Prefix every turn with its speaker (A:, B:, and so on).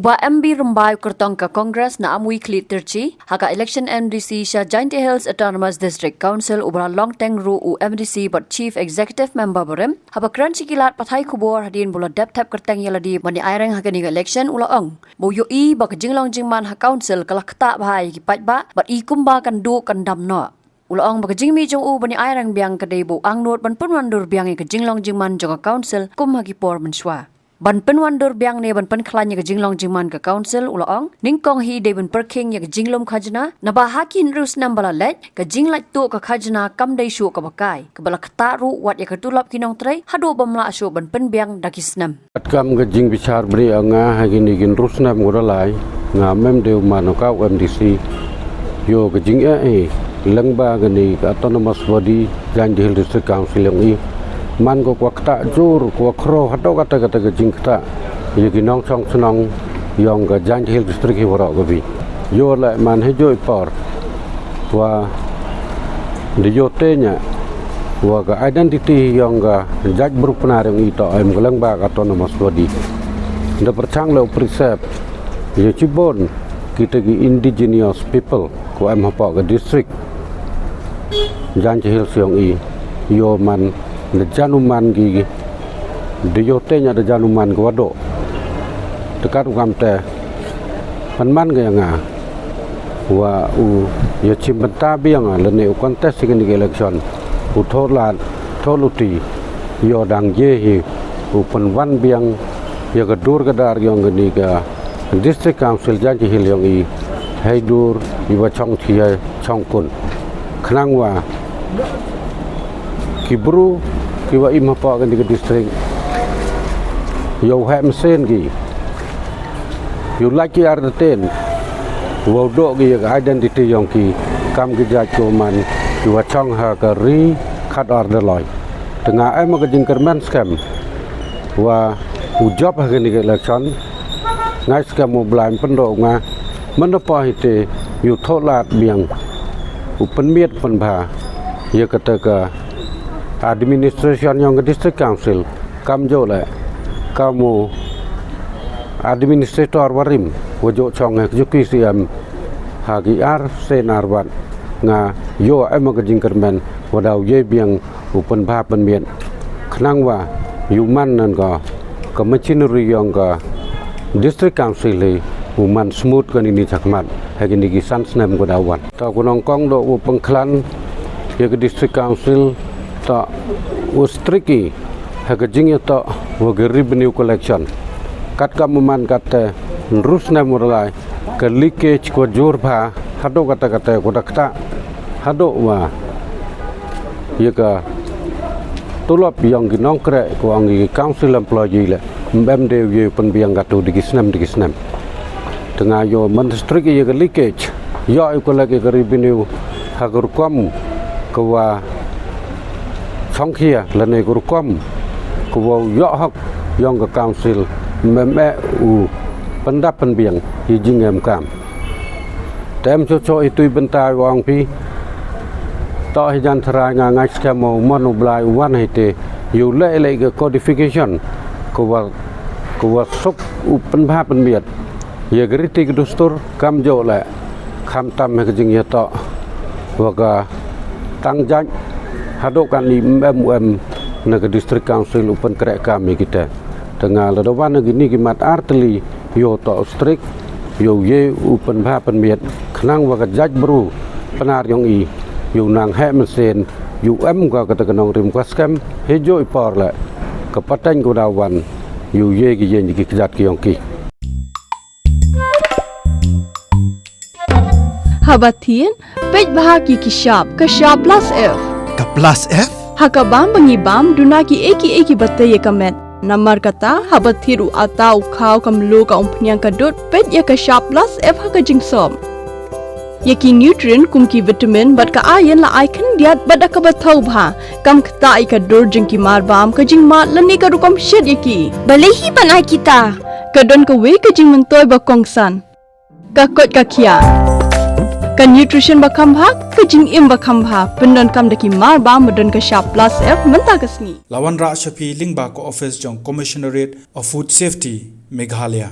A: Uba MB Rumbai Kyrtong ka Congress na Amwi-Khliehtyrshi haka election MDC sha Jinglait Hills Autonomous District Council ubra long teng ru u MDC but Chief Executive Member berem haba kranchi kilat pathai kubor hadin bula dep tap kerteng yaladi mani aireng haka ni election ula ong bo yo I ba jinglong jingman ha council kala Ktah bhai ki pat ba but I kumba kan du kan dam no ula ong ba jingmi jong u bani aireng biang kadai bo ang not ban punwandur biang ke jinglong jingman jong council kum hagi por menswa ban penwandur biang ne ban penklanya ke jinglong jingman ke council ulaong ningkong hi de ban perking ya ke jinglom Khajna na ba hakin rus nambala let ke Jinglait tu ke Khajna kam dai shu ke bakai ke bala Ktah ru wat ya ke Tulob ki Nongtrei hado bamla shu ban penbiang dakisnam
B: kam ke jing bichar bri anga hagini gin rus nam goralai nga mem de manaka MDC yo ke jing lengba gani ke autonomous body Jinglait Hills District Council yang I man ko Ktah jur ko kro hado kata ke jing Ktah ye ki nong chong snong yong ga Jinglait Hills District hi wara gobi yo la man he jo por wa de yo tenya wa ga identity yong ga jaj berupnar yang ito am galang ba autonomous body de perchang lo precept ye cibon kita gi indigenous people ko am hapa ga district Jinglait Hills yang I yo man de januman gi de yotenya de januman gwado dekat ugamte panman ga nga wa u ye chimbenta biang lene contest in election u tholat tholuti yo dang ye hi u panwan biang ye ga dur ga dar yong ni ga district council Jinglait Hills yong I haidur iwa chong thia chong kun khnang wa kibru kiwa imapa kan di district yo ha mesen gi you like ar ten wo do gi identity yong ki kam gi ja ko man kiwa chong ha ka ri khat ar de loy tengah ai ma ga jing kerman scam wa u job ha ni election ngai scam mo blind pendo nga man pa hite you tholat biang u penmiet pen ba ye kata ka administration yang district council kam jo le kamu administrator warim wojo chong executive hagi ar senarwan nga yo em ga jingkermen wadau ye biang upen ba pen mien khnang wa human nan ga machinery yang ga district council le human smooth kan ini chakmat hagi ni gisan snam go dawan ta kunong kong do pengklan ye ga district council ta ustriki hagajing ta wagari revenue collection kat kamuman kate rusna murlai ke leakage ko jur bha hado kata ko dakta hado wa ye ka Tulob yang gi Nongtrei ko angi council employee le mbem de ye pen biang gatu digisnam tengah yo menstriki ye ke leakage yo ko lagi ke revenue hagur kom ko wa song kia lần này của com của yo học yong cái council mẹ u pendap penbiang di jingam kam tem cho itu bentar wang pi to hijan thara nga ngai skamo monoblai one hite you le cái codification của sok u penba penbiat ye kritik dustur kam jo le kham tam ke jing ya to wa ga tang jaj hado kan ni MUM na ke district council upan krek kami kita tengah ladawan gini gimat arteli yo to strict yo ye upan ba pen miet khnang wa ka jaj bru penar yong I yo nang he mesen UM ga kata kenong rim kwaskam hejo ipor la ke patang ko dawan yo ye gi yen gi kjat ki yong ki
C: habatin pej bahagi ki shop plus f
D: ka plus F
C: hakabam bangibam dunaki eki batte ye kamet namar kata habathiru atau khau kamlu ka umpnyang kadut pet ye ka sharp plus F haka jingsom yeki nutrient kumki vitamin bat ka iron la icon diat bada ka bathau bha kam Ktah ka dur jingki marbam ka jingma lani ka rukom shed yeki balehi banai kita kadon ka we ka jingmentoy ba kongsan ka kot ka kia kan nutrition bakam bha kajing im bakam bha pendon kam daki mar ba modon ka sharp plus F menta kasni
D: lawan ra shapi lingba ko office jong commissionerate of food safety Meghalaya